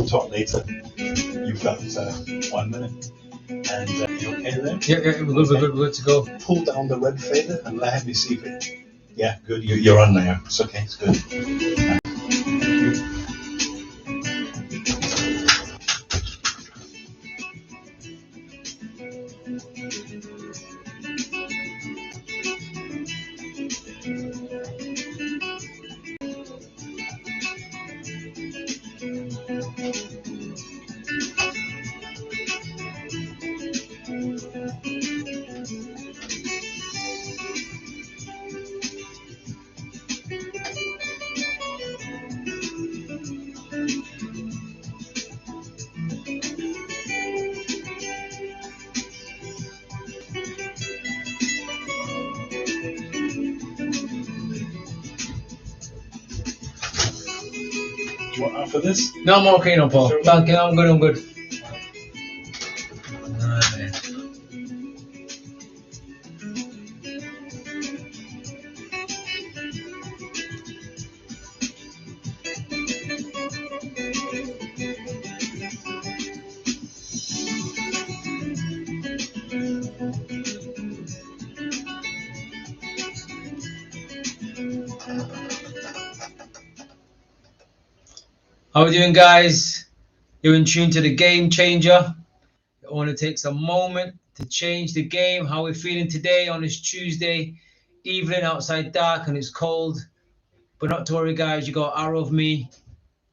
talk later. You've got 1 minute. And you okay there? Yeah, we're good to go. Pull down the red fader and let me see if it. Yeah, good. You're on there. It's okay. It's good. Do you want after this? No, I'm okay, no, Paul. Thank you. I'm good. How are we doing, guys? You're in tune to the Game Changer. It only takes a moment to change the game. How we're feeling today on this Tuesday evening, outside dark and it's cold. But not to worry, guys. You got an hour of me,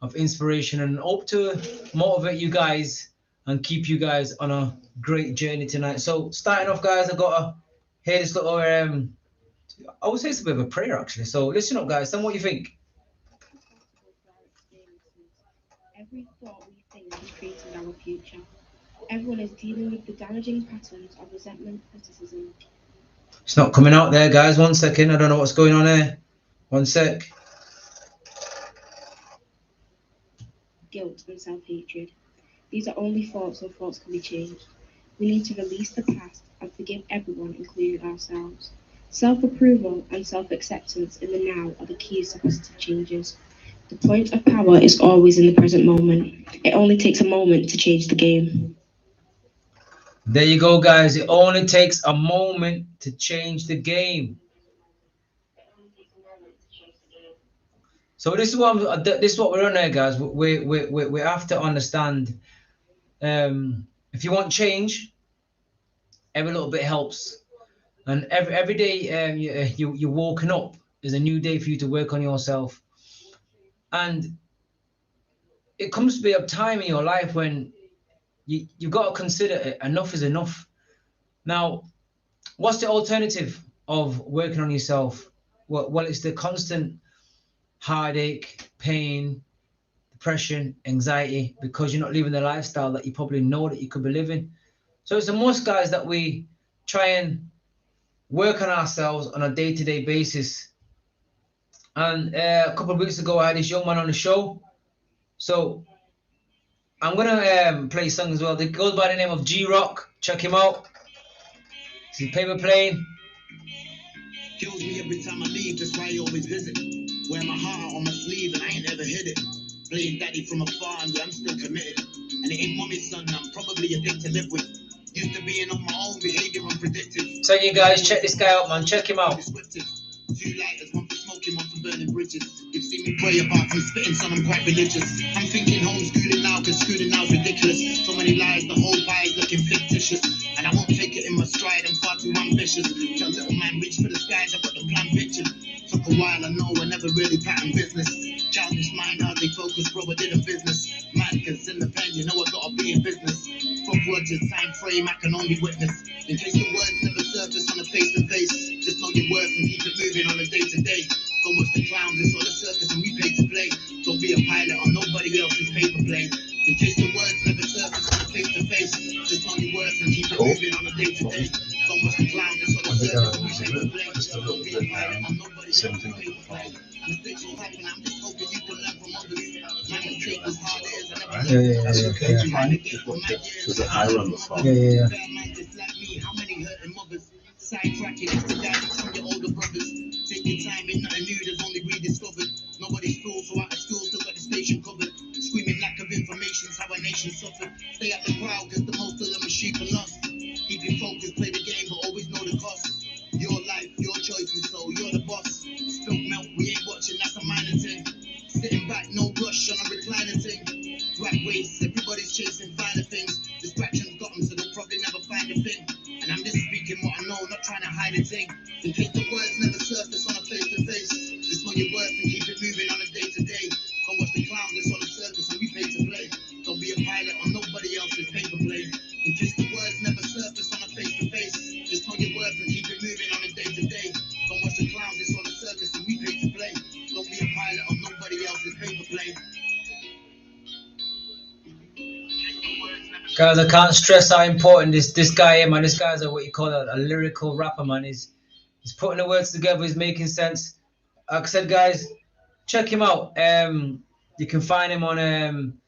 of inspiration, and hope to motivate you guys and keep you guys on a great journey tonight. So starting off, guys, I've got to hear this little, I would say it's a bit of a prayer, actually. So listen up, guys. Tell me what you think. Every thought we think is creating our future. Everyone is dealing with the damaging patterns of resentment, criticism. It's not coming out there, guys. 1 second. I don't know what's going on here. 1 sec. Guilt and self-hatred. These are only thoughts, and thoughts can be changed. We need to release the past and forgive everyone, including ourselves. Self-approval and self-acceptance in the now are the keys to positive changes. The point of power is always in the present moment. It only takes a moment to change the game. There you go, guys. It only takes a moment to change the game. So this is what we're on there, guys. We have to understand. If you want change, every little bit helps, and every day you're woken up is a new day for you to work on yourself. And it comes to be a time in your life when you've got to consider it. Enough is enough. Now, what's the alternative of working on yourself? Well, it's the constant heartache, pain, depression, anxiety, because you're not living the lifestyle that you probably know that you could be living. So it's a must, guys, that we try and work on ourselves on a day-to-day basis. And a couple of weeks ago, I had this young man on the show. So I'm going to play a song as well. It goes by the name of G-Rock. Check him out. This is Paper Plane. Kills me every time I leave, that's why I always visit. Wear my heart on my sleeve and I ain't ever hid it. Playing daddy from afar and I'm still committed. And it ain't mommy's son, I'm probably a dick to live with. Used to being on my own, behavior unpredicted. So you guys, check this guy out, man. Check him out. 2 lighters, one for smoking, one for burning bridges. You've seen me pray about some spitting, son, I'm quite religious. I'm thinking homeschooling now, cause schooling now's ridiculous. So many lies, the whole pie is looking fictitious. And I won't take it in my stride, I'm far too ambitious. Tell little man, reach for the skies, I've got the plan pictured. Took a while, I know, I never really pattern business. Childish mind, hardly focused, bro, I did a business. Mad, cause in the pen, you know I gotta be in business. Fuck Rogers, time frame, I can only witness. In case the words never surface on a face-to-face, just know your worth and keep it moving on a day-to-day. Go watch the clowns, it's all a circus and we pay to play. Don't be a pilot on nobody else's paper plane. In case the words never surface on a face-to-face, just know your worth and keep it moving on a day-to-day. Go watch the clowns, it's all a circus and we pay to play. Don't be a pilot on nobody else's paper plane. Mistakes will happen, I'm just hoping you can learn from others. My mistake was hard as I never There's a higher on the phone. Yeah. How many hurting mothers? Sidetracking is the guidance from your older brothers. Take your time, ain't nothing new, there's only rediscovered. Nobody's fool, so out of school, still got the station covered. Screaming lack of information, watching, that's a minor thing. Sitting back, no rush on a recliner thing. Rat race, everybody's chasing finer things. Distractions got them, so they'll probably never find a thing. And I'm just speaking what I know, not trying to hide a thing. In case the words never surface on a face-to-face. Just know your worth and keep it moving on a day-to-day. Come watch the clown that's on the circus and we pay to play. Don't be a pilot on nobody else's paper plane. In case the words never surface on a face-to-face. Just know your worth and keep it moving on a day-to-day. Come watch the clown that's on the circus and we pay to play. Don't be a pilot on nobody else's paper plane. Guys, I can't stress how important this guy is, man. This guy's what you call a lyrical rapper, man. He's putting the words together. He's making sense. Like I said, guys, check him out. You can find him on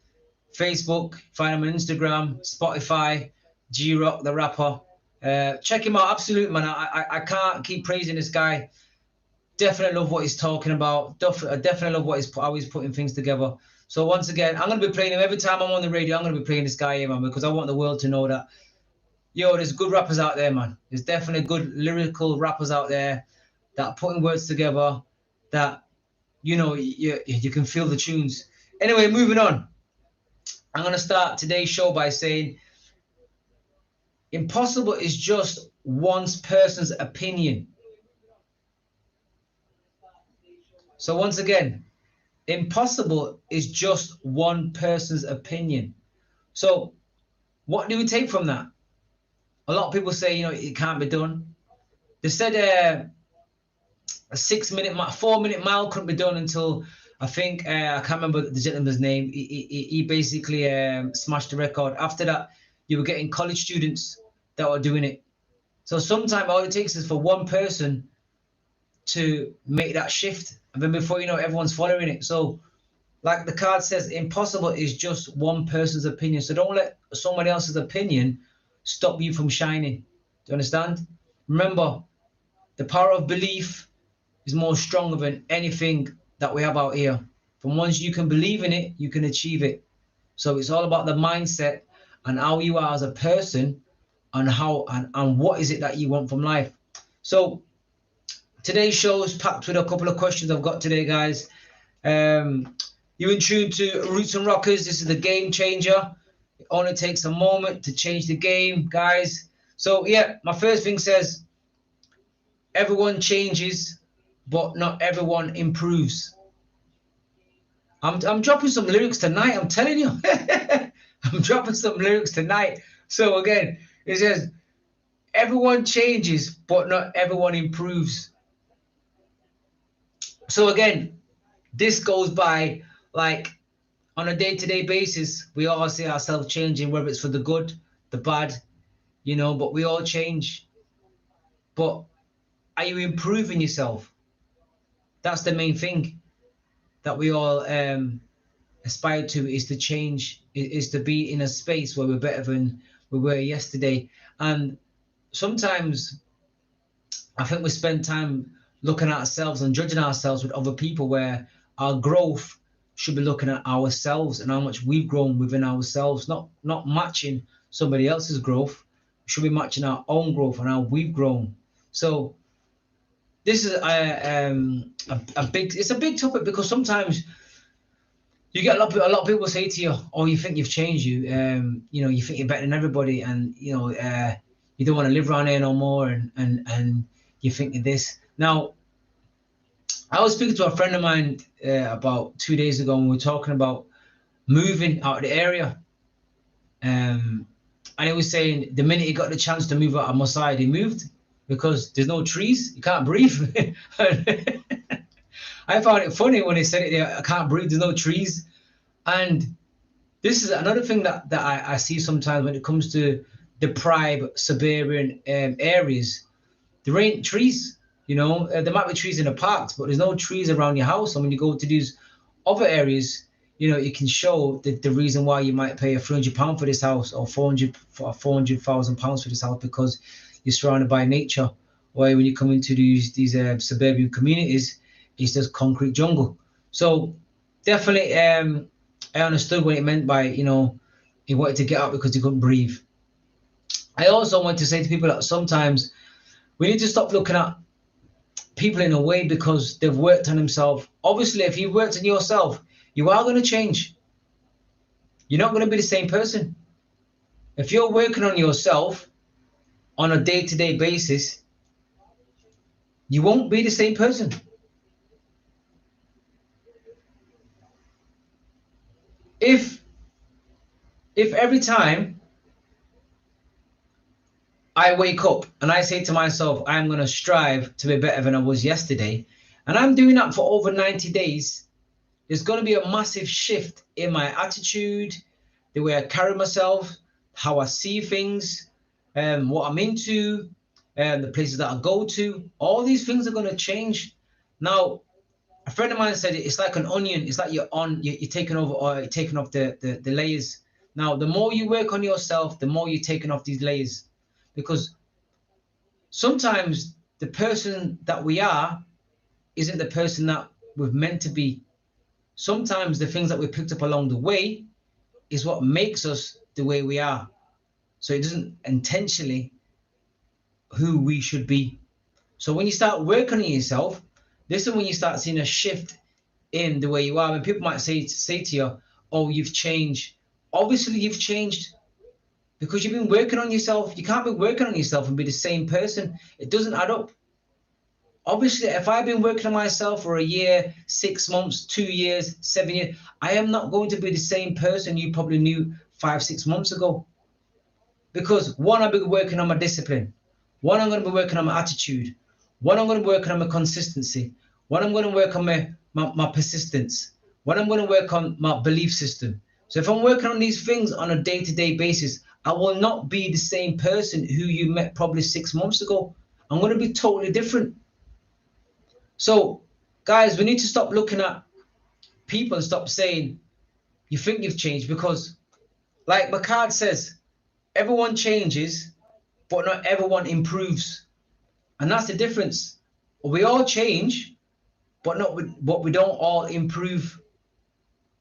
Facebook, find him on Instagram, Spotify, G-Rock, the rapper. Check him out. Absolute, man. I can't keep praising this guy. Definitely love what he's talking about. Definitely love how he's putting things together. So once again, I'm going to be playing him every time I'm on the radio. I'm going to be playing this guy here, man, because I want the world to know that, yo, there's good rappers out there, man. There's definitely good lyrical rappers out there that are putting words together that, you know, you can feel the tunes. Anyway, moving on. I'm going to start today's show by saying impossible is just one person's opinion. So once again, impossible is just one person's opinion. So what do we take from that? A lot of people say, you know, it can't be done. They said a 4-minute mile couldn't be done until, I think, I can't remember the gentleman's name. He basically smashed the record. After that, you were getting college students that were doing it. So sometimes all it takes is for one person to make that shift. And then before you know, everyone's following it. So like the card says, impossible is just one person's opinion. So don't let somebody else's opinion stop you from shining. Do you understand? Remember, the power of belief is more stronger than anything that we have out here. From once you can believe in it, you can achieve it. So it's all about the mindset and how you are as a person and how and what is it that you want from life. So today's show is packed with a couple of questions I've got today, guys. You're in tune to Roots and Rockers. This is the game changer. It only takes a moment to change the game, guys. So, yeah, my first thing says, everyone changes, but not everyone improves. I'm dropping some lyrics tonight, I'm telling you. I'm dropping some lyrics tonight. So, again, it says, everyone changes, but not everyone improves. So again, this goes by like on a day-to-day basis, we all see ourselves changing, whether it's for the good, the bad, you know, but we all change. But are you improving yourself? That's the main thing that we all aspire to, is to change, is to be in a space where we're better than we were yesterday. And sometimes I think we spend time looking at ourselves and judging ourselves with other people, where our growth should be looking at ourselves and how much we've grown within ourselves, not matching somebody else's growth. We should be matching our own growth and how we've grown. So this is a big topic, because sometimes you get a lot of people say to you, "Oh, you think you've changed, you know, you think you're better than everybody, and you know, you don't want to live around here no more, and you think of this." Now, I was speaking to a friend of mine about 2 days ago, and we were talking about moving out of the area. And he was saying the minute he got the chance to move out of Mossad, he moved, because there's no trees, you can't breathe. I found it funny when he said it there, I can't breathe, there's no trees. And this is another thing that I see sometimes when it comes to deprived suburban areas. There ain't trees. You know, there might be trees in the parks, but there's no trees around your house. And when you go to these other areas, you know, it can show the reason why you might pay £300 for this house, or £400,000 for this house, because you're surrounded by nature. While when you come into these suburban communities, it's just concrete jungle. So definitely, I understood what it meant by, you know, he wanted to get out because he couldn't breathe. I also want to say to people that sometimes we need to stop looking at people in a way because they've worked on themselves. Obviously, if you've worked on yourself, you are going to change. You're not going to be the same person. If you're working on yourself on a day-to-day basis, you won't be the same person. If every time I wake up and I say to myself, I'm going to strive to be better than I was yesterday, and I'm doing that for over 90 days, there's going to be a massive shift in my attitude, the way I carry myself, how I see things, what I'm into, the places that I go to. All these things are going to change. Now, a friend of mine said it's like an onion. It's like you're taking over, or you're taking off the layers. Now, the more you work on yourself, the more you're taking off these layers. Because sometimes the person that we are isn't the person that we're meant to be. Sometimes the things that we picked up along the way is what makes us the way we are. So it doesn't intentionally who we should be. So when you start working on yourself, this is when you start seeing a shift in the way you are. And people might say to you, oh, you've changed. Obviously, you've changed because you've been working on yourself. You can't be working on yourself and be the same person. It doesn't add up. Obviously, if I've been working on myself for a year, 6 months, 2 years, 7 years, I am not going to be the same person you probably knew 5, 6 months ago. Because one, I've been working on my discipline. One, I'm going to be working on my attitude. One, I'm going to be working on my consistency. One, I'm going to work on my persistence. One, I'm going to work on my belief system. So if I'm working on these things on a day-to-day basis, I will not be the same person who you met probably 6 months ago. I'm going to be totally different. So, guys, we need to stop looking at people and stop saying you think you've changed, because, like my card says, everyone changes, but not everyone improves. And that's the difference. We all change, but we don't all improve.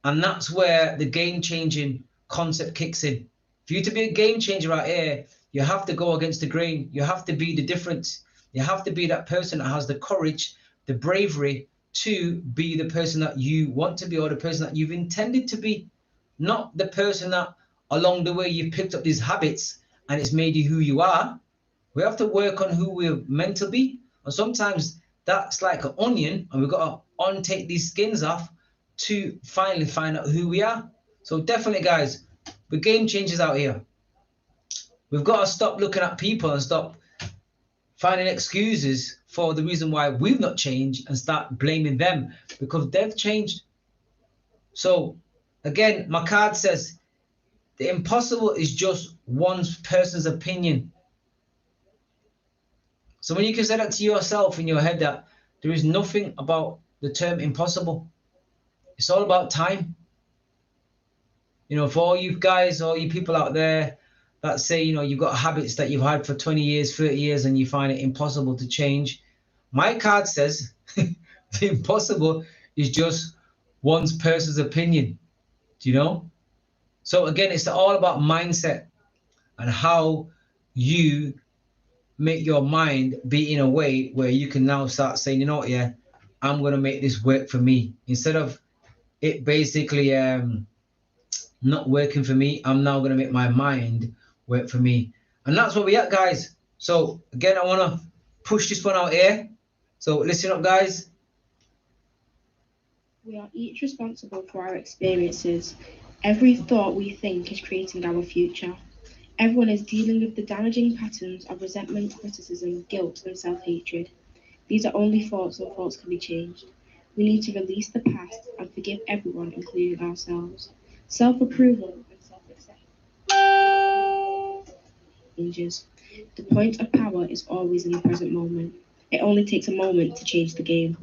And that's where the game-changing concept kicks in. For you to be a game changer out here, you have to go against the grain. You have to be the difference. You have to be that person that has the courage, the bravery to be the person that you want to be, or the person that you've intended to be, not the person that along the way you've picked up these habits and it's made you who you are. We have to work on who we're meant to be. And sometimes that's like an onion, and we've got to untake these skins off to finally find out who we are. So definitely, guys, we're game changers out here. We've got to stop looking at people and stop finding excuses for the reason why we've not changed and start blaming them because they've changed. So again, my card says the impossible is just one person's opinion. So when you can say that to yourself in your head, that there is nothing about the term impossible, it's all about time. You know, for all you guys, all you people out there that say, you know, you've got habits that you've had for 20 years, 30 years, and you find it impossible to change. My card says the impossible is just one person's opinion. Do you know? So again, it's all about mindset and how you make your mind be in a way where you can now start saying, you know what, yeah, I'm going to make this work for me. Instead of it basically not working for me, I'm now going to make my mind work for me. And that's where we at, guys. So again, I want to push this one out here. So listen up, guys. We are each responsible for our experiences. Every thought we think is creating our future. Everyone is dealing with the damaging patterns of resentment, criticism, guilt, and self-hatred. These are only thoughts, and thoughts can be changed. We need to release the past and forgive everyone, including ourselves. Self-approval and self-acceptance changes. The point of power is always in the present moment. It only takes a moment to change the game.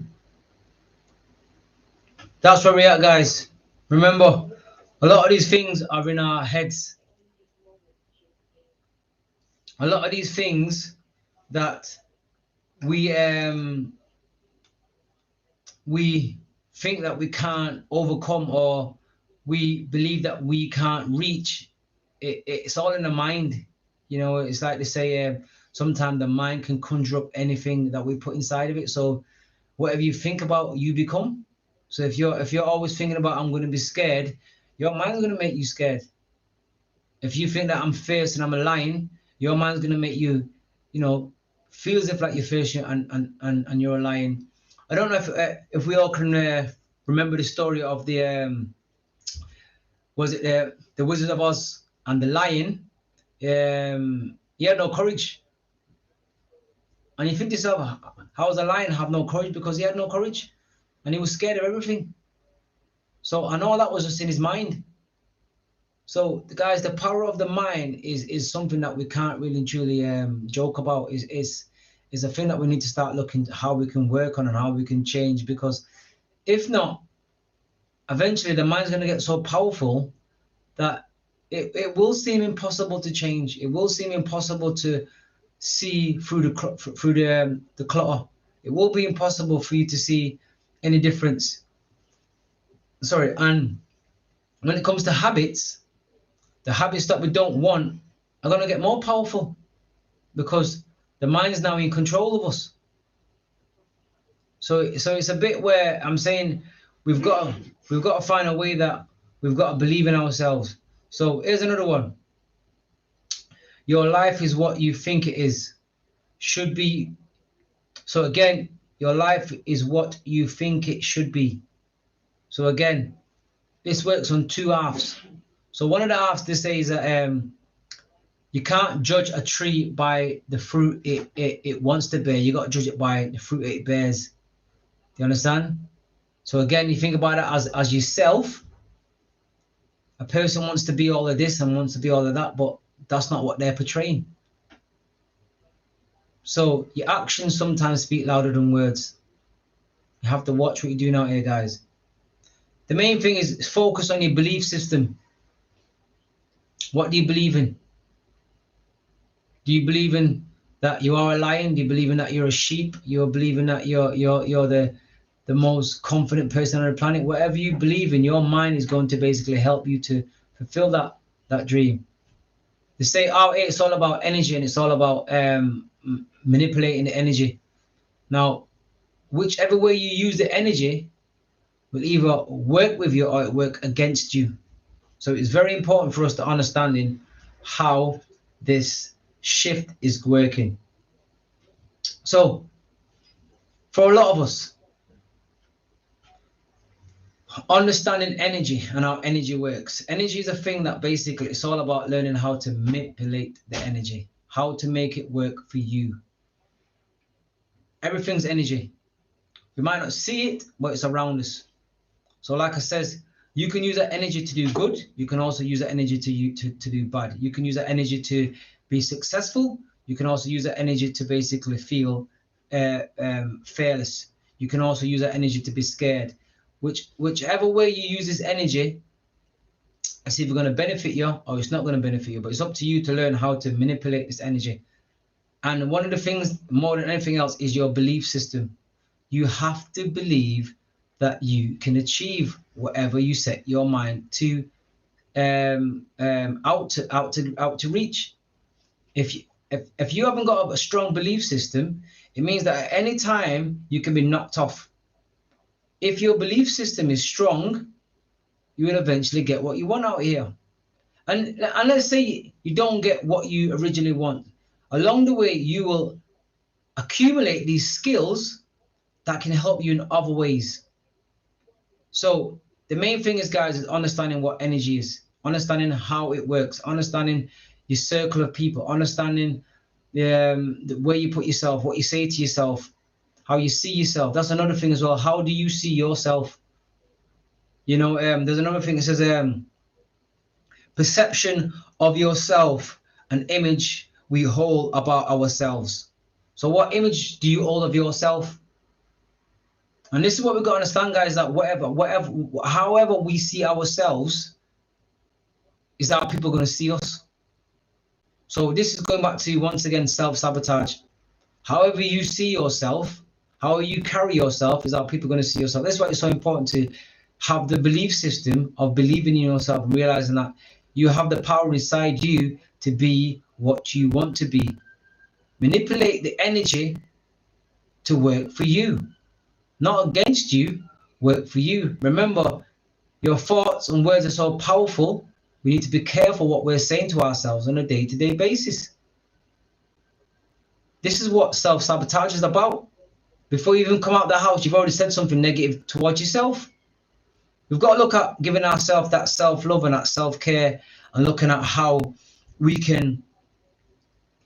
That's where we're at, guys. Remember, a lot of these things are in our heads. A lot of these things that we think that we can't overcome, or we believe that we can't reach, it's all in the mind. You know, it's like they say, sometimes the mind can conjure up anything that we put inside of it. So whatever you think about, you become. So if you're always thinking about, I'm going to be scared, your mind's going to make you scared. If you think that I'm fierce and I'm a lion, your mind's going to make you, feel as if like you're fierce and you're a lion. I don't know if we all can remember the story of the was it the Wizard of Oz and the lion. He had no courage. And you think to yourself, how does a lion have no courage? Because he had no courage and he was scared of everything. So I know that was just in his mind. So guys, the power of the mind is something that we can't really truly joke about. Is a thing that we need to start looking at how we can work on and how we can change, because if not, eventually the mind's going to get so powerful that it will seem impossible to change. It will seem impossible to see through the clutter. It will be impossible for you to see any difference. Sorry. And when it comes to habits, the habits that we don't want are going to get more powerful because the mind is now in control of us. So it's a bit where I'm saying we've got to find a way that we've got to believe in ourselves. So here's another one. Your life is what you think it is. Should be. So again, your life is what you think it should be. So again, this works on two halves. So one of the halves they say is that you can't judge a tree by the fruit it wants to bear. You got to judge it by the fruit it bears. Do you understand? So again, you think about it as yourself. A person wants to be all of this and wants to be all of that, but that's not what they're portraying. So your actions sometimes speak louder than words. You have to watch what you're doing out here, guys. The main thing is focus on your belief system. What do you believe in? Do you believe in that you are a lion? Do you believe in that you're a sheep? You're believing that you're the most confident person on the planet? Whatever you believe in, your mind is going to basically help you to fulfill that dream. They say it's all about energy and it's all about manipulating the energy. Now, whichever way you use the energy will either work with you or it work against you. So it's very important for us to understanding how this shift is working. So for a lot of us, understanding energy and how energy works. Energy is a thing that basically it's all about learning how to manipulate the energy, how to make it work for you. Everything's energy. We might not see it, but it's around us. So like I says, you can use that energy to do good. You can also use that energy to do bad. You can use that energy to be successful. You can also use that energy to basically feel fearless. You can also use that energy to be scared. Whichever way you use this energy, it's either going to benefit you or it's not going to benefit you. But it's up to you to learn how to manipulate this energy. And one of the things, more than anything else, is your belief system. You have to believe that you can achieve whatever you set your mind to out to reach. If you haven't got a strong belief system, it means that at any time you can be knocked off. If your belief system is strong, you will eventually get what you want out here. And let's say you don't get what you originally want. Along the way, you will accumulate these skills that can help you in other ways. So the main thing is, guys, is understanding what energy is, understanding how it works, understanding your circle of people, understanding the way you put yourself, what you say to yourself, how you see yourself. That's another thing as well. How do you see yourself? There's another thing that says perception of yourself, an image we hold about ourselves. So what image do you hold of yourself? And this is what we've got to understand, guys, that however we see ourselves is how people are going to see us. So this is going back to, once again, self-sabotage. However you see yourself, how you carry yourself is how people are going to see yourself. That's why it's so important to have the belief system of believing in yourself and realizing that you have the power inside you to be what you want to be. Manipulate the energy to work for you, not against you, work for you. Remember, your thoughts and words are so powerful. We need to be careful what we're saying to ourselves on a day-to-day basis. This is what self-sabotage is about. Before you even come out of the house, you've already said something negative towards yourself. We've got to look at giving ourselves that self-love and that self-care, and looking at how we can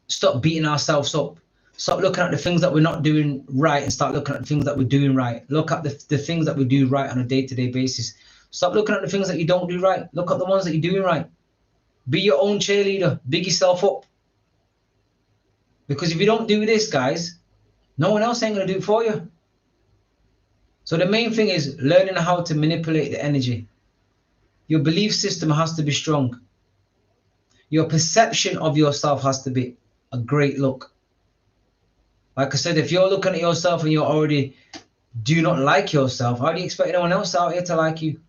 stop beating ourselves up. Stop looking at the things that we're not doing right and start looking at the things that we're doing right. Look at the things that we do right on a day-to-day basis. Stop looking at the things that you don't do right. Look at the ones that you're doing right. Be your own cheerleader. Big yourself up. Because if you don't do this, guys, no one else ain't going to do it for you. So the main thing is learning how to manipulate the energy. Your belief system has to be strong. Your perception of yourself has to be a great look. Like I said, if you're looking at yourself and you already do not like yourself, how do you expect anyone else out here to like you?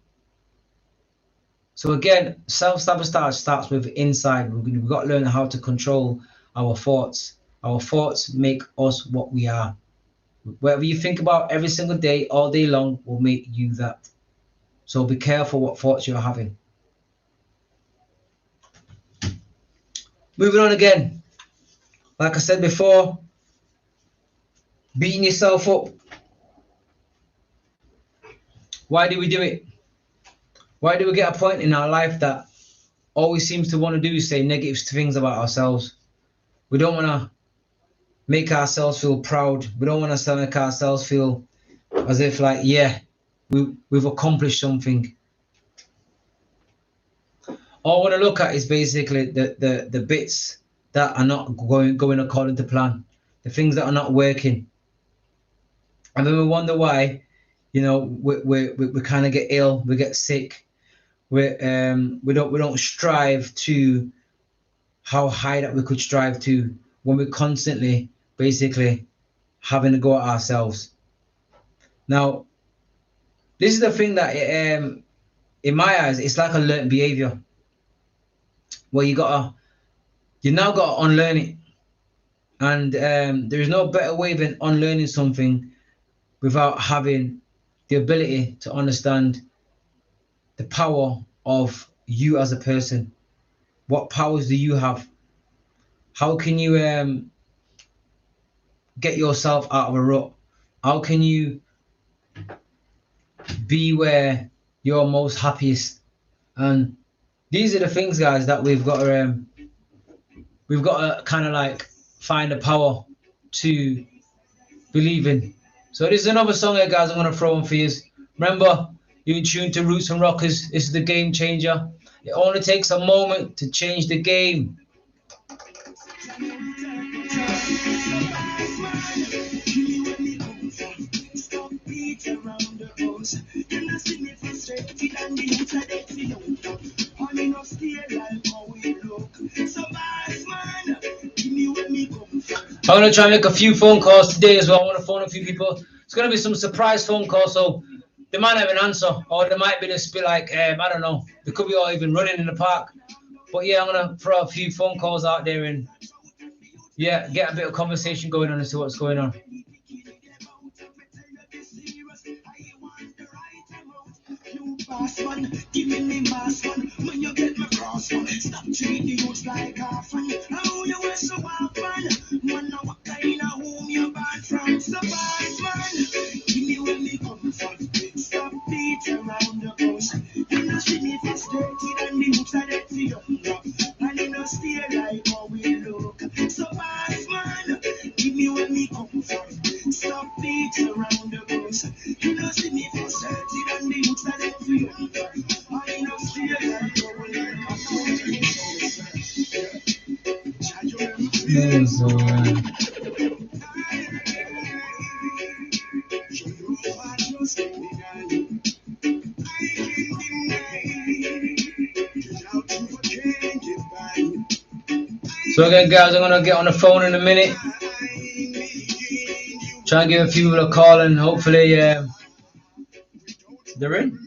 So again, self-sabotage starts with inside. We've got to learn how to control our thoughts. Our thoughts make us what we are. Whatever you think about every single day, all day long, will make you that. So be careful what thoughts you're having. Moving on again. Like I said before, beating yourself up. Why do we do it? Why do we get a point in our life that all we seem to want to do is say negative things about ourselves? We don't want to make ourselves feel proud. We don't want to make ourselves feel as if like, yeah, we've accomplished something. All I want to look at is basically the bits that are not going according to plan, the things that are not working. And then we wonder why, we kind of get ill, we get sick. We don't strive to how high that we could strive to when we're constantly basically having to go at ourselves. Now, this is the thing that in my eyes, it's like a learned behavior where you now got to unlearn it. And there is no better way than unlearning something without having the ability to understand the power of you as a person. What powers do you have? How can you get yourself out of a rut? How can you be where you're most happiest? And these are the things, guys, that we've got to kind of like find the power to believe in. So this is another song here, guys, I'm going to throw on for you. Remember, you're in tune to Roots and Rockers. This is the Game Changer. It only takes a moment to change the game. I'm going to try and make a few phone calls today as well. I want to phone a few people. It's going to be some surprise phone calls, so they might have an answer, or they might be just be like, I don't know. They could be all even running in the park. But yeah, I'm going to throw a few phone calls out there and yeah, get a bit of conversation going on and see what's going on. Boss man, give me mass one. When you get my cross one, stop treating the youths like half one. How you were so often, man, know what kind of home you're bad from. So boss man, give me where me come from. Stop beat around the bush. You know see me frustrated and the youths are dead for younger. And you know stay like how we look. So boss man, give me where me come from. Stop beat around the bush. You know see me frustrated and the youths are dead for younger. I know stay like how we look. Yes, so again, guys, I'm gonna get on the phone in a minute. Try and give a few people a call, and hopefully they're in.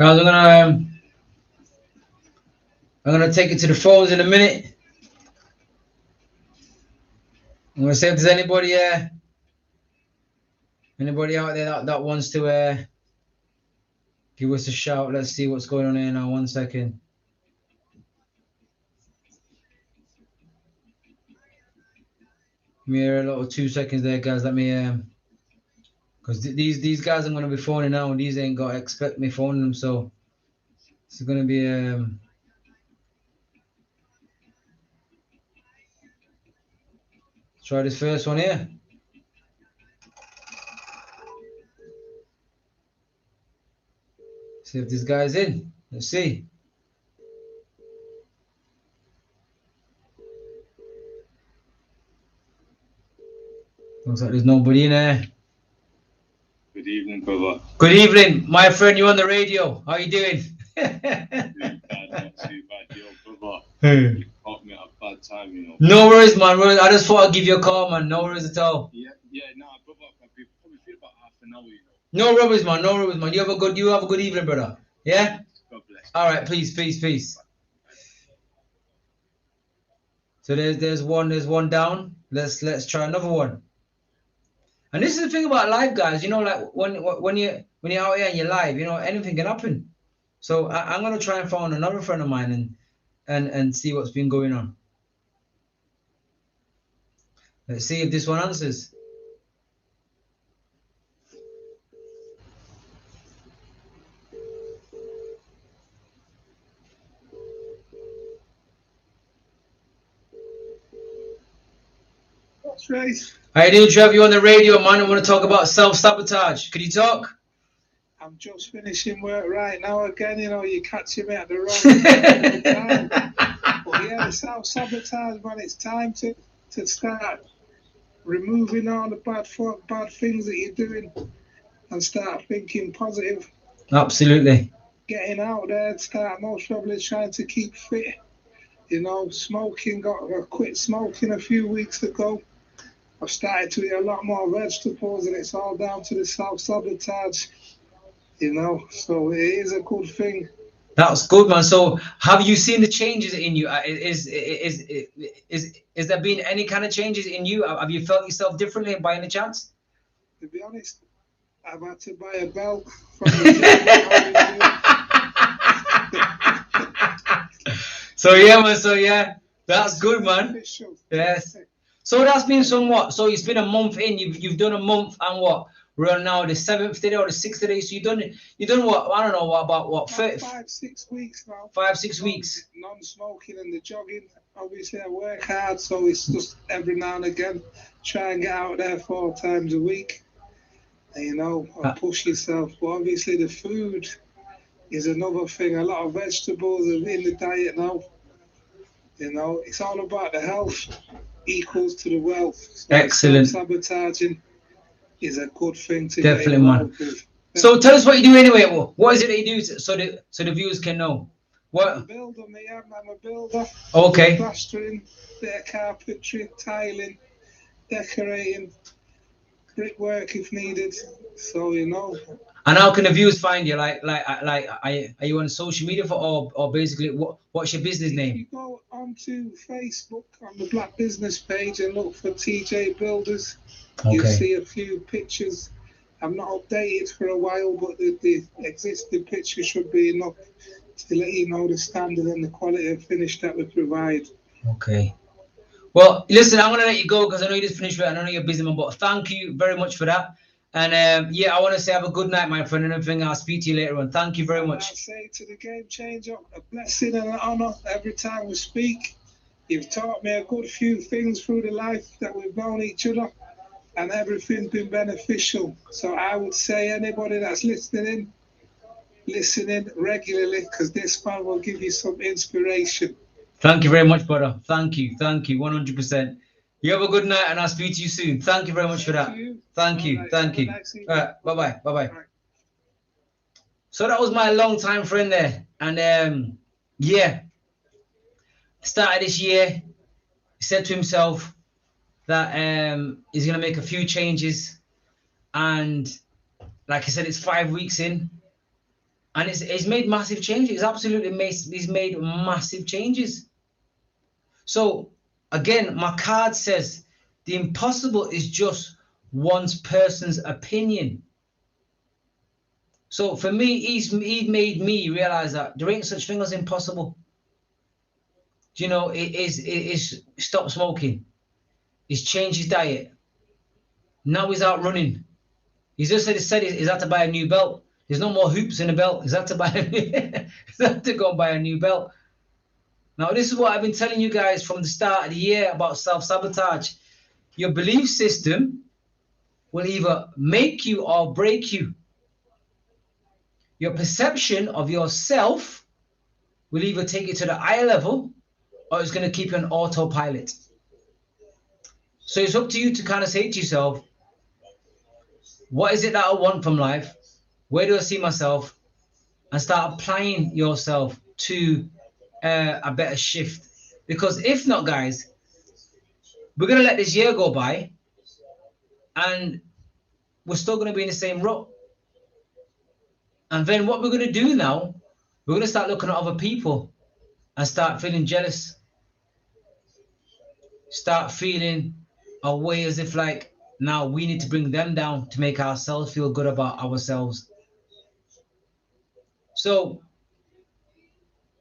Guys, I'm gonna take it to the phones in a minute. I'm gonna see if there's anybody out there that wants to give us a shout. Let's see what's going on here now. 1 second. Give me a little 2 seconds there, guys. Let me because these guys I'm gonna be phoning now, and these ain't gonna expect me phoning them, so it's gonna be try this first one here. See if this guy's in. Let's see. Looks like there's nobody in there. Good evening, brother. Good evening, my friend. You on the radio? How you doing? Not too bad, yo, brother. You caught me at a bad time, you know. No worries, man. I just thought I'd give you a call, man. No worries at all. Yeah, nah, brother. I'll be probably feel about half an hour, you know. No worries, man. No worries, man. You have a good evening, brother. Yeah. God bless. All right. Peace. So there's one down. Let's try another one. And this is the thing about live, guys. You know, like when you're out here and you're live, you know, anything can happen. So I'm gonna try and find another friend of mine and see what's been going on. Let's see if this one answers. That's right. How you doing, Trev? You on the radio, man? I want to talk about self-sabotage. Could you talk? I'm just finishing work right now again. You know, you're catching me at the wrong time. But yeah, self-sabotage, man. It's time to start removing all the bad things that you're doing and start thinking positive. Absolutely. Getting out there, start most probably trying to keep fit. You know, smoking. I quit smoking a few weeks ago. I've started to eat a lot more vegetables, and it's all down to the self-sabotage, you know, so it is a good thing. That's good, man. So have you seen the changes in you? Is there been any kind of changes in you? Have you felt yourself differently by any chance? To be honest, I've had to buy a belt from the So yeah, man. So yeah, that's good, man. official. Yes. So that's been somewhat. So it's been a month in. You've done a month and what? We're on now the 7th day or the 6th day. So you've done what? I don't know what about what? 5-6 weeks now. 5-6 weeks. Non-smoking and the jogging. Obviously, I work hard, so it's just every now and again try and get out there 4 times a week. And, you know, and push yourself. But obviously, the food is another thing. A lot of vegetables are in the diet now. You know, it's all about the health equals to the wealth. So excellent. Sabotaging is a good thing to definitely, get man. With. So tell us what you do anyway. What is it that you do so the viewers can know? What? I'm a builder, I'm a builder. Okay. Plastering, bit of carpentry, tiling, decorating, brickwork if needed. So you know. And how can the viewers find you? Like, are you on social media or basically what's your business name? You go onto Facebook on the Black Business page and look for TJ Builders. Okay. You'll see a few pictures. I've not updated for a while, but the existing picture should be enough to let you know the standard and the quality of finish that we provide. Okay. Well, listen, I'm gonna let you go because I know you just finished it. I know you're busy, man. But thank you very much for that. And yeah, I want to say have a good night, my friend, and everything. I'll speak to you later on. Thank you very much. I say to the Game Changer, a blessing and an honour every time we speak. You've taught me a good few things through the life that we've known each other, and everything's been beneficial. So I would say anybody that's listening regularly, because this man will give you some inspiration. Thank you very much, brother. Thank you, 100%. You have a good night, and I'll speak to you soon. Thank you very much for that. Thank you. All right, bye-bye. So that was my long-time friend there. And yeah, started this year, he said to himself that he's going to make a few changes. And like I said, it's 5 weeks in. And it's made massive changes. He's made massive changes. So again, my card says the impossible is just one person's opinion. So for me, he's made me realize that there ain't such thing as impossible. You know, it is stop smoking. He's changed his diet. Now he's out running. He's just said he's had to buy a new belt. There's no more hoops in the belt. He's had to he's had to go and buy a new belt. Now, this is what I've been telling you guys from the start of the year about self-sabotage. Your belief system will either make you or break you. Your perception of yourself will either take you to the higher level or it's going to keep you on autopilot. So it's up to you to kind of say to yourself, what is it that I want from life? Where do I see myself? And start applying yourself to a better shift. Because if not, guys, we're going to let this year go by and we're still going to be in the same rut. And then what we're going to do now, we're going to start looking at other people and start feeling jealous. Start feeling a way as if like, now we need to bring them down to make ourselves feel good about ourselves. So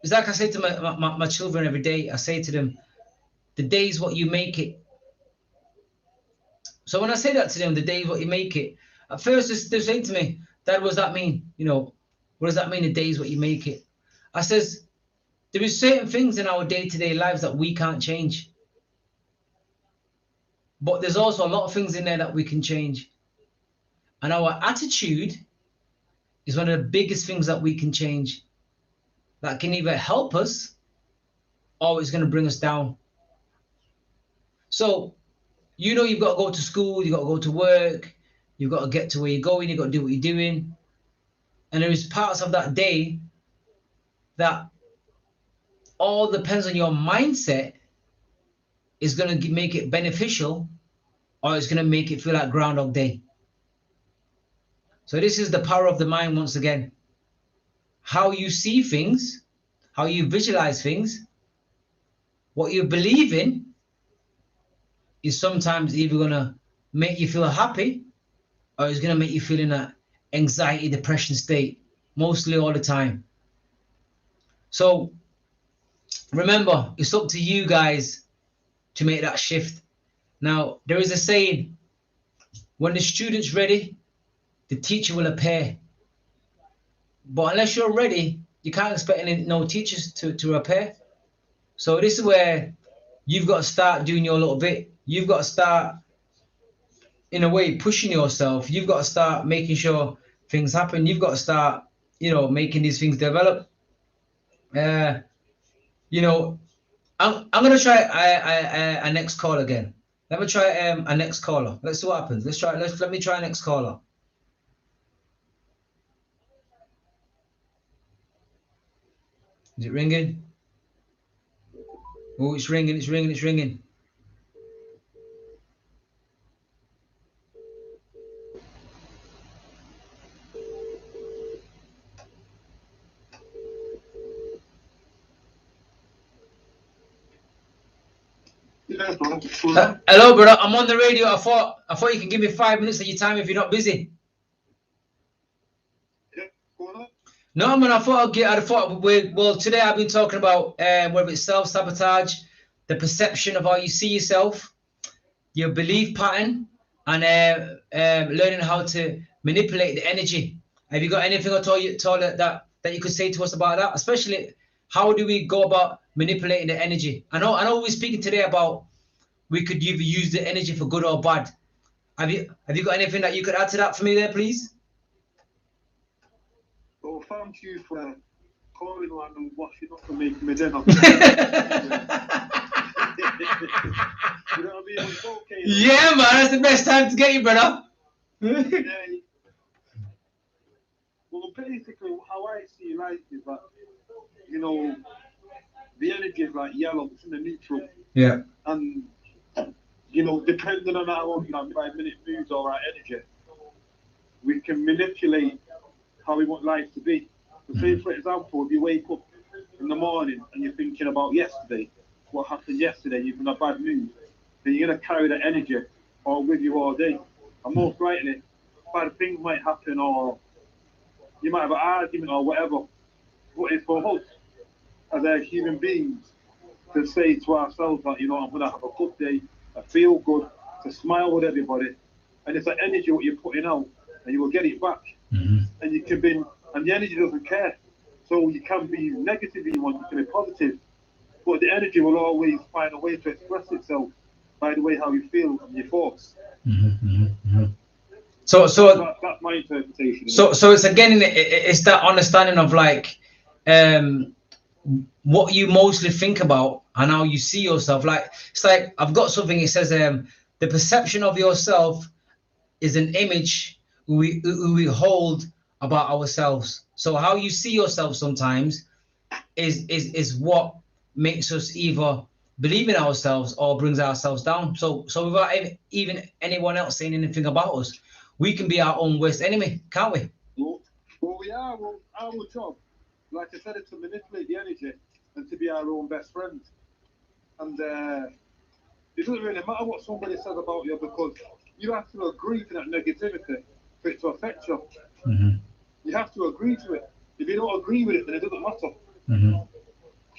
it's like I say to my children every day, I say to them, the day is what you make it. So when I say that to them, the day is what you make it. At first, they're saying to me, Dad, what does that mean? You know, what does that mean, the day is what you make it? I says, there is certain things in our day-to-day lives that we can't change. But there's also a lot of things in there that we can change. And our attitude is one of the biggest things that we can change. That can either help us or it's going to bring us down. So, you know, you've got to go to school, you've got to go to work, you've got to get to where you're going, you've got to do what you're doing. And there is parts of that day that all depends on your mindset is going to make it beneficial or it's going to make it feel like Groundhog Day. So this is the power of the mind once again. How you see things, how you visualize things, what you believe in is sometimes either going to make you feel happy or it's going to make you feel in that anxiety, depression state, mostly all the time. So remember, it's up to you guys to make that shift. Now, there is a saying, when the student's ready, the teacher will appear. But unless you're ready, you can't expect no teachers to appear. So this is where you've got to start doing your little bit. You've got to start, in a way, pushing yourself. You've got to start making sure things happen. You've got to start, you know, making these things develop. You know, I'm going to try a next call again. Let me try a next caller. Let's see what happens. Let me try a next caller. Is it ringing? Oh, it's ringing, it's ringing, it's ringing. Hello, brother. I'm on the radio. I thought you can give me 5 minutes of your time if you're not busy. Yeah, go on. No, man. Well, today I've been talking about whether it's self-sabotage, the perception of how you see yourself, your belief pattern, and learning how to manipulate the energy. Have you got anything at all that you could say to us about that? Especially, how do we go about manipulating the energy? I know we're speaking today about we could either use the energy for good or bad. Have you got anything that you could add to that for me there, please? Well, thank you for calling on and watching up for making me dinner. You know what I mean? It's okay. Yeah, man, that's the best time to get you, brother. Yeah. Well, basically, how I see life is that, you know, the energy is like yellow, it's in the neutral. Yeah. And, you know, depending on our 5-minute moods or our energy, we can manipulate how we want life to be. So say, for example, if you wake up in the morning and you're thinking about yesterday, what happened yesterday, you're in a bad mood, then you're going to carry that energy or with you all day. And most likely, bad things might happen, or you might have an argument or whatever. But it's for us, as human beings, to say to ourselves that, you know, I'm going to have a good day, I feel good, to smile with everybody. And it's that energy what you're putting out, and you will get it back. And you can be, and the energy doesn't care. So you can be negative if you want, you can be positive. But the energy will always find a way to express itself by the way how you feel and your thoughts. So That's my interpretation. So it's again, it's that understanding of like, what you mostly think about and how you see yourself. Like, it's like I've got something. It says, the perception of yourself is an image we hold about ourselves. So how you see yourself sometimes is what makes us either believe in ourselves or brings ourselves down. So without even anyone else saying anything about us, we can be our own worst enemy, can't we? Well, we are. Well, our job, like I said, is to manipulate the energy and to be our own best friend. And it doesn't really matter what somebody says about you, because you have to agree to that negativity for it to affect you. You have to agree to it. If you don't agree with it, then it doesn't matter.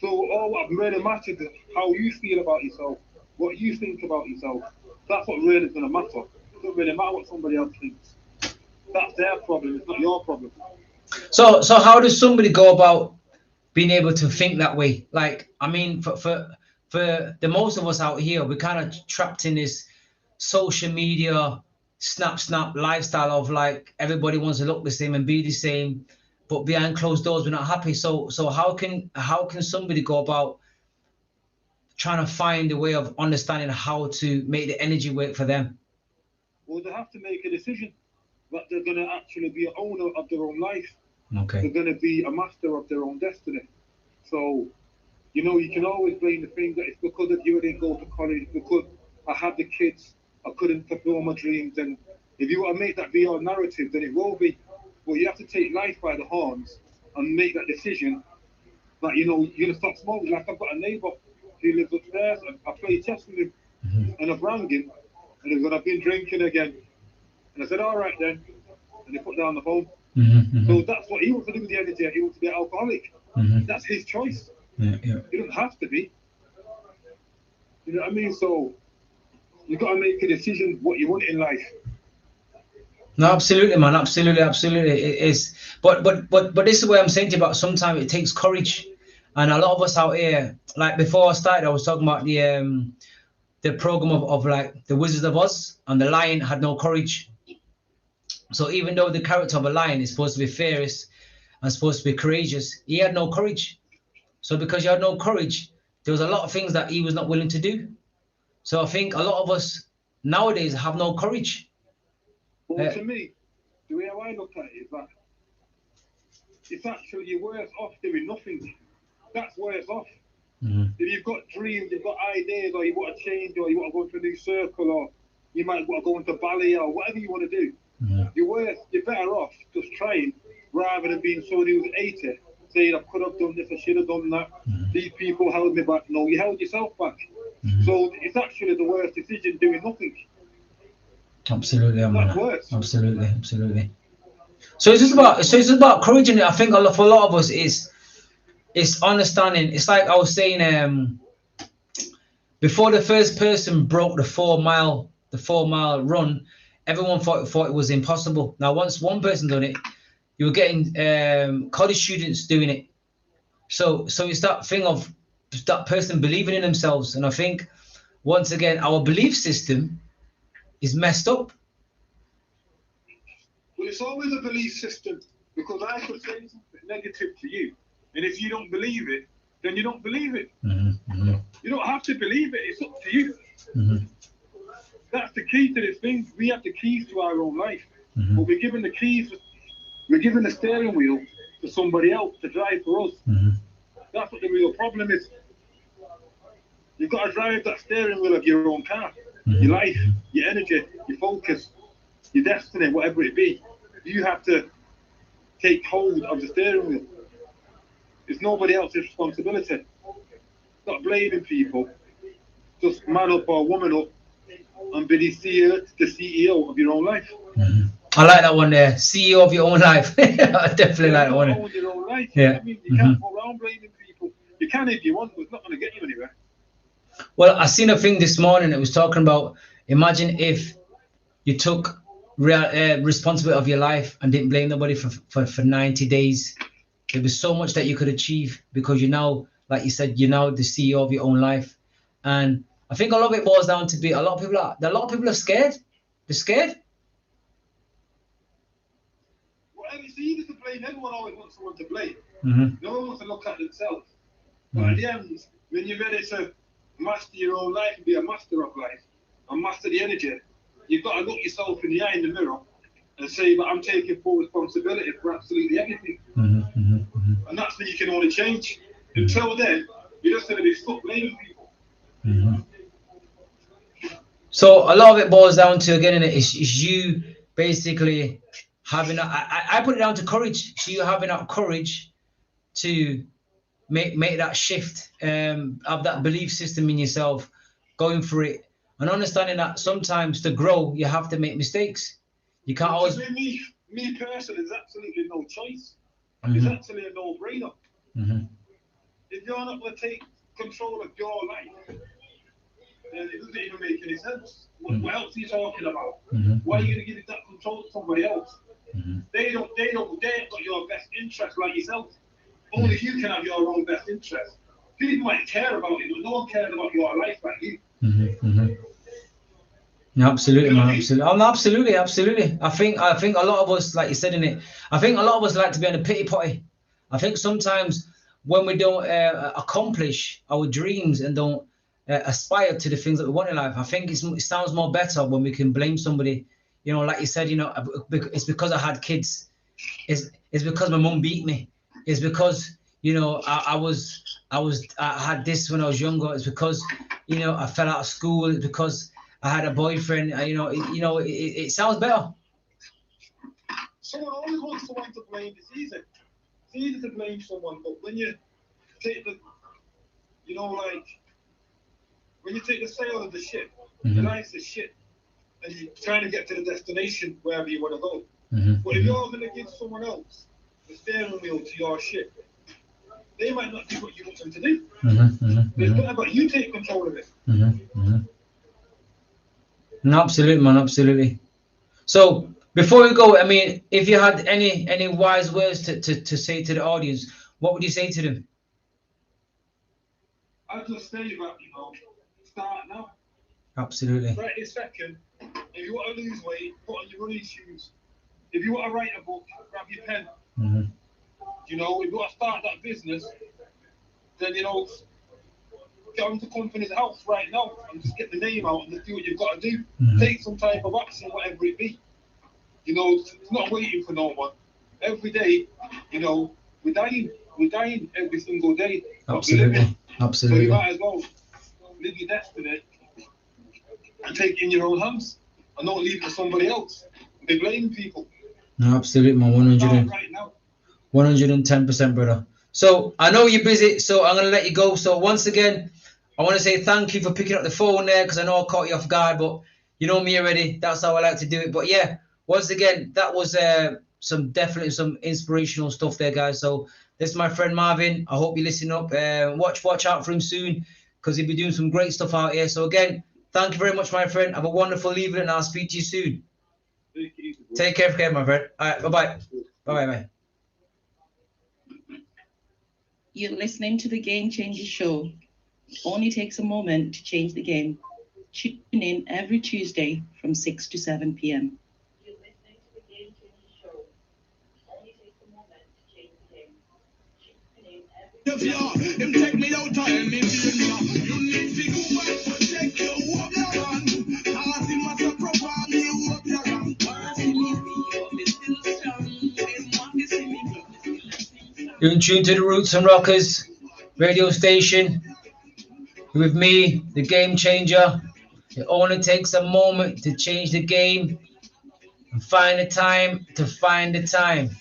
So all what really matters is how you feel about yourself, what you think about yourself. That's what really is going to matter. It doesn't really matter what somebody else thinks. That's their problem. It's not your problem. So how does somebody go about being able to think that way? Like, I mean, for the most of us out here, we're kind of trapped in this social media snap lifestyle of like everybody wants to look the same and be the same, but behind closed doors we're not happy. So how can somebody go about trying to find a way of understanding how to make the energy work for them? Well, they have to make a decision that they're going to actually be an owner of their own life. Okay. They're going to be a master of their own destiny. So, you know, you can always blame the thing that it's because of you I didn't go to college, because I had the kids, I couldn't fulfill my dreams. And if you want to make that be your narrative, then it will be. But you have to take life by the horns and make that decision that, you know, you're going to stop smoking. Like, I've got a neighbour who lives upstairs, and I play chess with him, and I've rang him, and he said, I've been drinking again. And I said, all right then. And he put down the phone. So that's what he wants to do with the energy. He wants to be an alcoholic. That's his choice. He doesn't have to be. You know what I mean? So you've got to make a decision what you want in life. No, absolutely, man. Absolutely. It is. But this is what I'm saying to you about. Sometimes it takes courage, and a lot of us out here, like before I started, I was talking about the program of like the Wizards of Oz, and the lion had no courage. So even though the character of a lion is supposed to be fierce and supposed to be courageous, he had no courage. So because he had no courage, there was a lot of things that he was not willing to do. So I think a lot of us nowadays have no courage. Well, to me, the way I look at it is that it's actually you're worse off doing nothing. That's worse off. If you've got dreams, you've got ideas, or you want to change, or you want to go into a new circle, or you might want to go into ballet, or whatever you want to do, you're better off just trying rather than being someone who's 80, saying I could have done this, I should have done that. These people held me back. No, you held yourself back. So it's actually the worst decision doing nothing. Absolutely, That's worse. Absolutely. So it's just about courage, and I think for a lot of us it's understanding. It's like I was saying, before the first person broke the 4 mile run, everyone thought it was impossible. Now, once one person done it, you were getting college students doing it. So it's that thing of that person believing in themselves. And I think once again, our belief system is messed up. Well, it's always a belief system, because I could say something negative to you, and if you don't believe it, then you don't believe it. You don't have to believe it. It's up to you. That's the key to this thing. We have the keys to our own life, but we're given the keys. We're giving the steering wheel to somebody else to drive for us. That's what the real problem is. You've got to drive that steering wheel of your own car, your life, your energy, your focus, your destiny, whatever it be. You have to take hold of the steering wheel. It's nobody else's responsibility. Not blaming people. Just man up or woman up and be the CEO of your own life. I like that one there. CEO of your own life. I definitely like that one. Own your own life. Yeah. I mean, you can't go around blaming people. You can if you want, but it's not going to get you anywhere. Well, I seen a thing this morning that was talking about, imagine if you took responsibility of your life and didn't blame nobody for 90 days. There was so much that you could achieve because you now, like you said, you're now the CEO of your own life. And I think a lot of it boils down to a lot of people are scared. They're scared. Well, it's easy to blame. Everyone always wants someone to blame. No one wants to look at themselves. But at the end, when you're ready to master your own life and be a master of life and master the energy, you've got to look yourself in the eye in the mirror and say, but I'm taking full responsibility for absolutely everything. And that's when you can only change. Until then, you're just going to be stuck blaming people. So a lot of it boils down to, again, is you basically having I put it down to courage. So you having that courage to make that shift of that belief system in yourself, going for it, and understanding that sometimes to grow you have to make mistakes. You can't always. Me personally, there's absolutely no choice. It's actually a no-brainer. If you're not going to take control of your life, then it doesn't even make any sense. What else are you talking about? Why are you going to give that control to somebody else? They ain't got your best interest like yourself. Only you can have your own best interest. People might care about it, but no one cares about your life like you. Absolutely, man. Absolutely. Oh, no, absolutely. I think a lot of us, like you said in it, I think a lot of us like to be on a pity potty. I think sometimes when we don't accomplish our dreams and don't aspire to the things that we want in life, I think it sounds more better when we can blame somebody. You know, like you said, you know, it's because I had kids. It's because my mum beat me. It's because, you know, I had this when I was younger. It's because, you know, I fell out of school. It's because I had a boyfriend. It sounds better. Someone always wants someone to blame. It's easy. It's easy to blame someone, but when you take the, you know, like when you take the sail of the ship, the nice is ship, and you're trying to get to the destination wherever you want to go. But if you're going to give someone else the steering wheel to your ship, they might not do what you want them to do. It's better about you take control of it. No, absolutely, man, absolutely. So before we go, I mean, if you had any wise words to say to the audience, what would you say to them? I'd just say that, you know, start now. Absolutely. Right this second, if you want to lose weight, put on your running shoes. If you want to write a book, grab your pen. You know, if you want to start that business, then, you know, get onto company's house right now and just get the name out and just do what you've got to do. Take some type of action, whatever it be. You know, it's not waiting for no one. Every day, you know, we're dying every single day. Absolutely. So you might as well live your destiny and take it in your own hands and not leave it to somebody else. They blame people. No, absolutely, man. 100. Right now. 110%, brother. So I know you're busy, so I'm gonna let you go. So once again, I want to say thank you for picking up the phone there, because I know I caught you off guard, but you know me already. That's how I like to do it. But yeah, once again, that was definitely some inspirational stuff there, guys. So this is my friend Marvin. I hope you listen up. Watch out for him soon, because he'll be doing some great stuff out here. So again, thank you very much, my friend. Have a wonderful evening, and I'll speak to you soon. Take care, my friend. All right, bye-bye. Bye-bye, mate. You're listening to the Game Changer Show. It only takes a moment to change the game. Tune in every Tuesday from 6 to 7 p.m. You're listening to the Game Changer Show. It only takes a moment to change the game. Tune in every Take me out and me you need to go back to check your work on. Cause it must have proper me work on. You're in tune to the Roots and Rockers radio station with me, the Game Changer. It only takes a moment to change the game and find the time to find the time.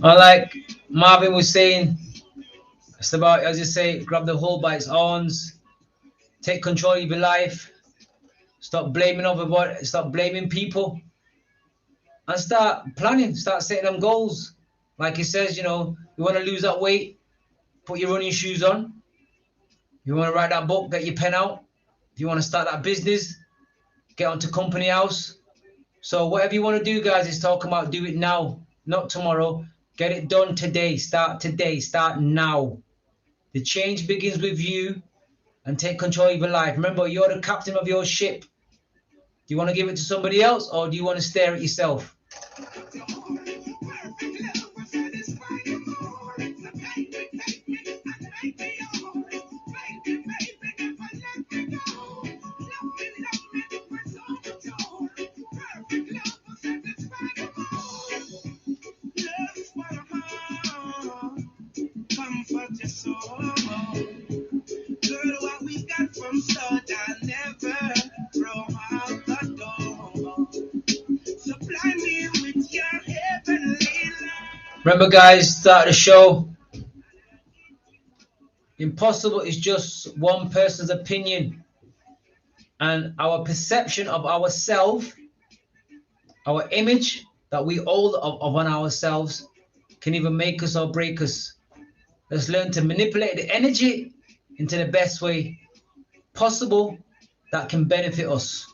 Or like Marvin was saying, it's about, as you say, grab the whole by its horns, take control of your life, stop blaming everybody, stop blaming people, and start planning, start setting them goals. Like he says, you know, you want to lose that weight, put your running shoes on. You want to write that book, get your pen out. If you want to start that business, get onto company house. So whatever you want to do, guys, is talk about do it now, not tomorrow. Get it done today. Start now. The change begins with you, and take control of your life. Remember, you're the captain of your ship. Do you want to give it to somebody else, or do you want to stare at yourself? Remember, guys, start the show. Impossible is just one person's opinion, and our perception of ourselves, our image that we hold of on ourselves, can either make us or break us. Let's learn to manipulate the energy into the best way possible that can benefit us.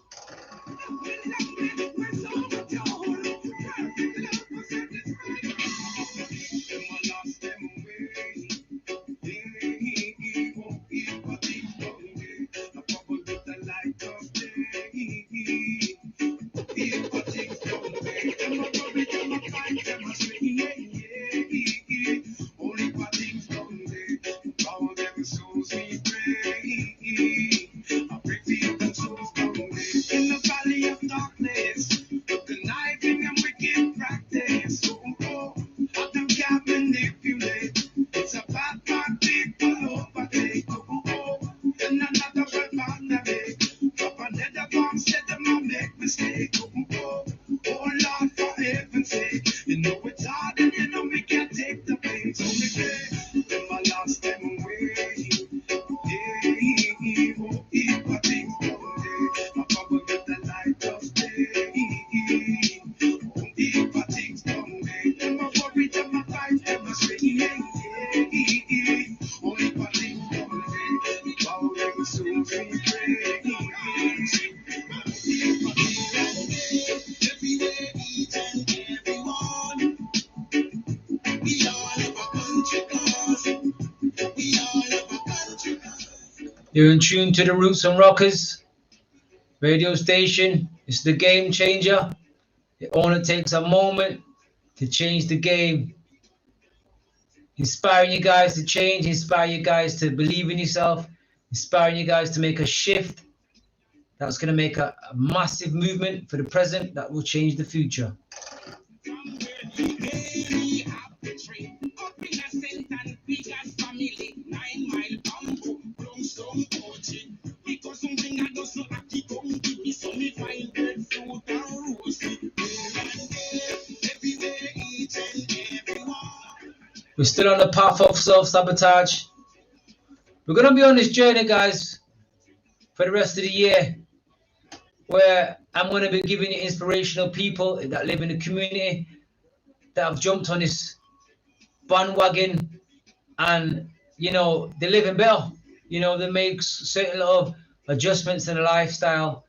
You're in tune to the Roots and Rockers radio station. It's the game changer. It only takes a moment to change the game. Inspiring you guys to change, inspire you guys to believe in yourself, inspiring you guys to make a shift that's going to make a massive movement for the present that will change the future. We're still on the path of self-sabotage. We're going to be on this journey, guys, for the rest of the year, where I'm going to be giving you inspirational people that live in the community that have jumped on this bandwagon, and, you know, they're living better. You know, they make certain little adjustments in the lifestyle,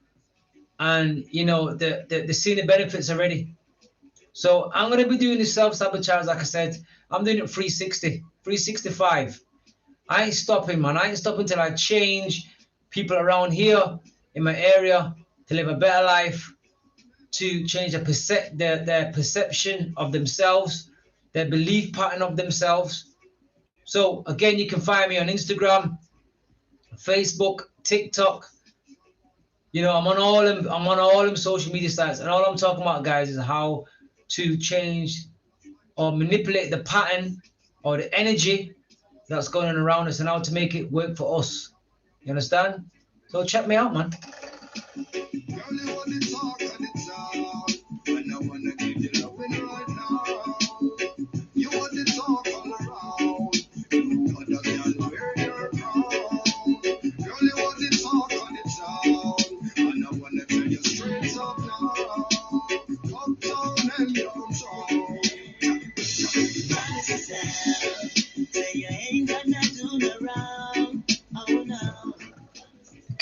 and, you know, they're seeing the benefits already. So I'm going to be doing this self-sabotage, like I said. I'm doing it 360, 365. I ain't stopping, man. I ain't stopping till I change people around here in my area to live a better life, to change their perception of themselves, their belief pattern of themselves. So again, you can find me on Instagram, Facebook, TikTok. You know, I'm on all them social media sites, and all I'm talking about, guys, is how to change or manipulate the pattern or the energy that's going on around us, and how to make it work for us. You understand? So check me out, man. You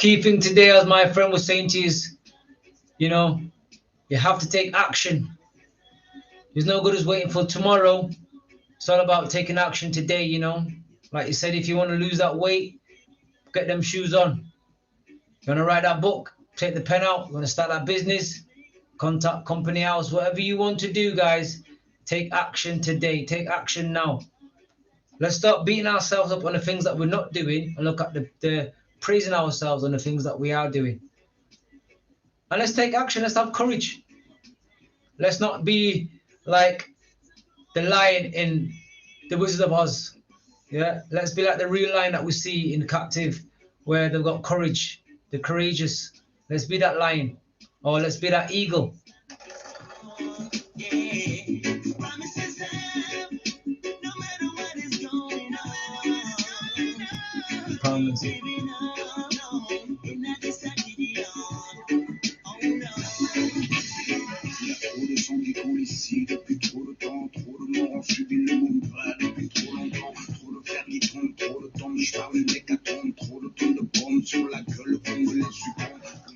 key thing today, as my friend was saying to you, is, you know, you have to take action. There's no good as waiting for tomorrow. It's all about taking action today, you know. Like you said, if you want to lose that weight, get them shoes on. You want to write that book, take the pen out. You want to start that business, contact company house, whatever you want to do, guys. Take action today. Take action now. Let's stop beating ourselves up on the things that we're not doing and look at the praising ourselves on the things that we are doing. And let's take action. Let's have courage. Let's not be like the lion in the Wizard of Oz. Yeah, let's be like the real lion that we see in Captive, where they've got courage. They're courageous. Let's be that lion, or let's be that eagle. Promise.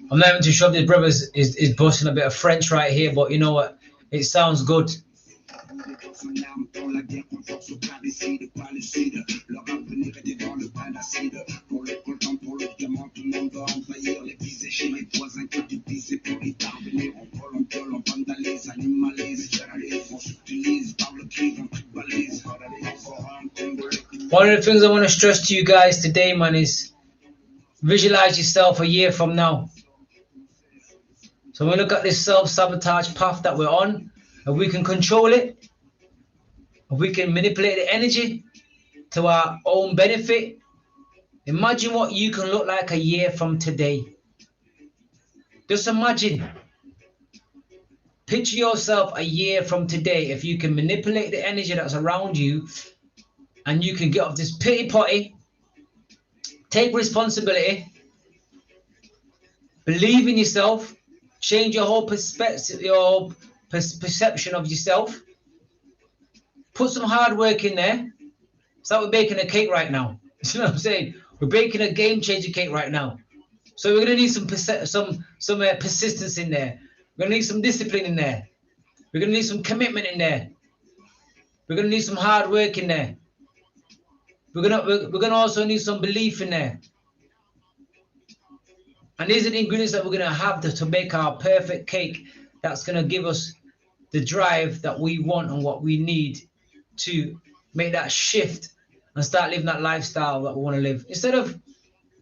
I'm not even too sure if this brother is busting a bit of French right here, but you know what? It sounds good. One of the things I want to stress to you guys today, man, is visualize yourself a year from now. So when we look at this self-sabotage path that we're on, if we can control it, if we can manipulate the energy to our own benefit, imagine what you can look like a year from today. Just imagine. Picture yourself a year from today. If you can manipulate the energy that's around you and you can get off this pity potty, take responsibility, believe in yourself, change your whole perspective, your perception of yourself. Put some hard work in there. It's like we're baking a cake right now. You know what I'm saying? We're baking a game-changer cake right now. So we're going to need some persistence in there. We're going to need some discipline in there. We're going to need some commitment in there. We're going to need some hard work in there. We're going to also need some belief in there. And these are the ingredients that we're going to have to make our perfect cake that's going to give us the drive that we want and what we need to make that shift and start living that lifestyle that we want to live. Instead of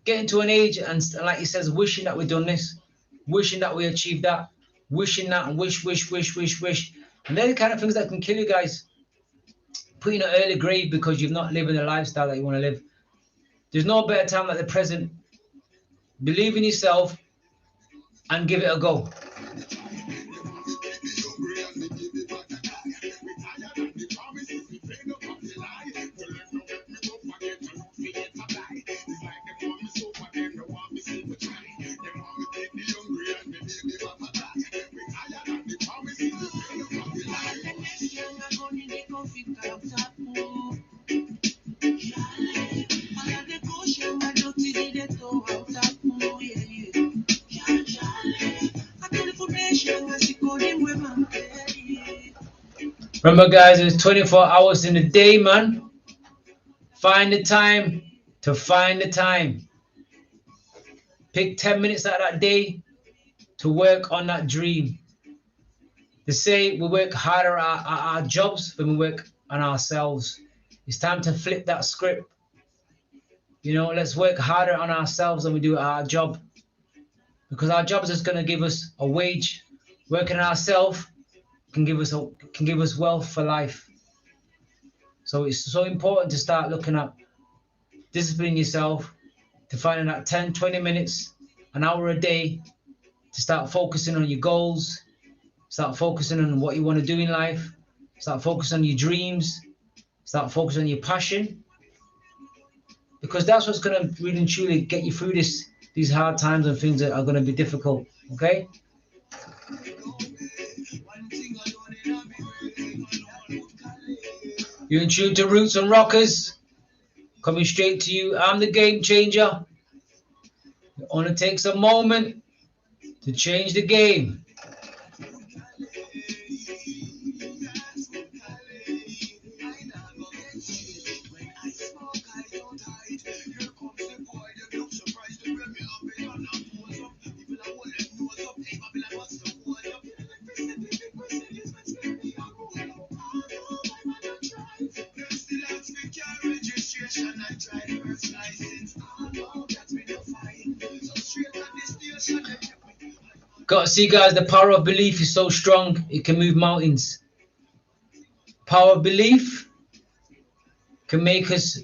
getting to an age and like he says, wishing that we've done this, wishing that we achieved that, wishing that and wish. And they're the kind of things that can kill you guys. Put you in an early grave because you've not living the lifestyle that you want to live. There's no better time than the present. Believe in yourself and give it a go. Remember, guys, there's 24 hours in the day, man. Find the time to find the time. Pick 10 minutes out of that day to work on that dream. They say we work harder at our jobs than we work on ourselves. It's time to flip that script. You know, let's work harder on ourselves than we do at our job. Because our job is just going to give us a wage. Working on ourselves can give us wealth for life. So it's so important to start looking at disciplining yourself, to finding that 10, 20 minutes, an hour a day, to start focusing on your goals, start focusing on what you want to do in life, start focusing on your dreams, start focusing on your passion, because that's what's going to really and truly get you through these hard times and things that are going to be difficult. Okay? You're in tune to Roots and Rockers, coming straight to you. I'm the game changer. It only takes a moment to change the game. Got to see, guys, the power of belief is so strong, it can move mountains. Power of belief can make us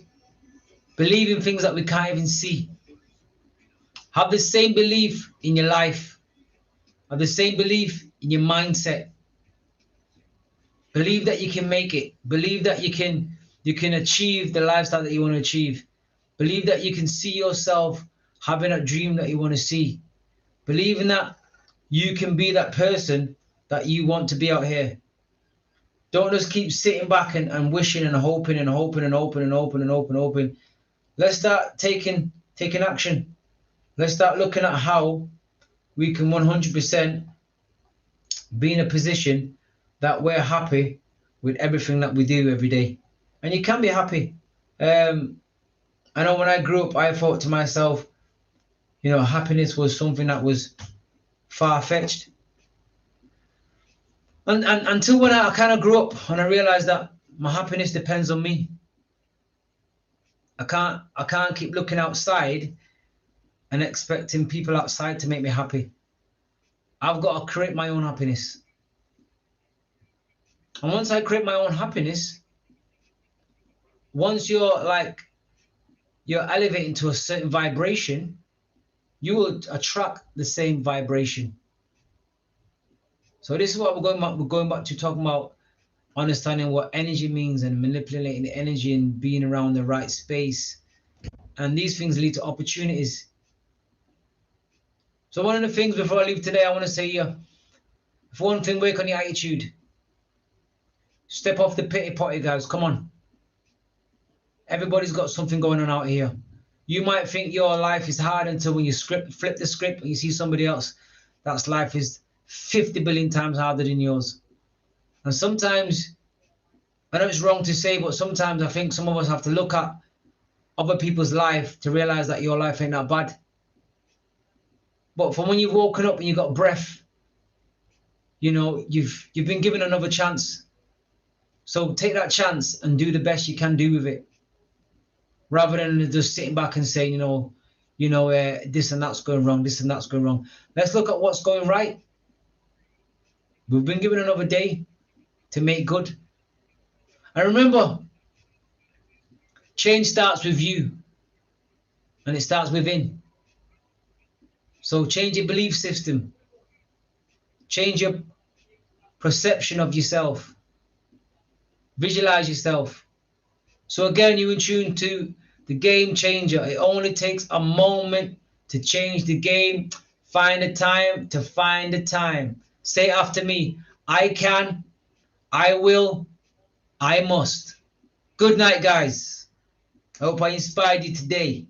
believe in things that we can't even see. Have the same belief in your life. Have the same belief in your mindset. Believe that you can make it. Believe that you can achieve the lifestyle that you want to achieve. Believe that you can see yourself having a dream that you want to see. Believe in that you can be that person that you want to be out here. Don't just keep sitting back and wishing and hoping and hoping and hoping and hoping and hoping and hoping. Let's start taking action. Let's start looking at how we can 100% be in a position that we're happy with everything that we do every day. And you can be happy. I know when I grew up, I thought to myself, happiness was something that was far-fetched. And until when I kind of grew up and I realized that my happiness depends on me. I can't keep looking outside and expecting people outside to make me happy. I've got to create my own happiness. And once I create my own happiness, once you're elevating to a certain vibration, you will attract the same vibration. So this is what we're going back to talking about understanding what energy means and manipulating the energy and being around the right space. And these things lead to opportunities. So one of the things before I leave today, I want to say here, for one thing, work on your attitude. Step off the pity potty, guys. Come on. Everybody's got something going on out here. You might think your life is hard until when you flip the script and you see somebody else that's life is 50 billion times harder than yours. And sometimes, I know it's wrong to say, but sometimes I think some of us have to look at other people's life to realize that your life ain't that bad. But from when you've woken up and you've got breath, you've been given another chance. So take that chance and do the best you can do with it, rather than just sitting back and saying, this and that's going wrong, this and that's going wrong. Let's look at what's going right. We've been given another day to make good. And remember, change starts with you, and it starts within. So change your belief system. Change your perception of yourself. Visualize yourself. So again, you're in tune to the game changer. It only takes a moment to change the game. Find the time to find the time. Say after me, I can, I will, I must. Good night, guys. I hope I inspired you today.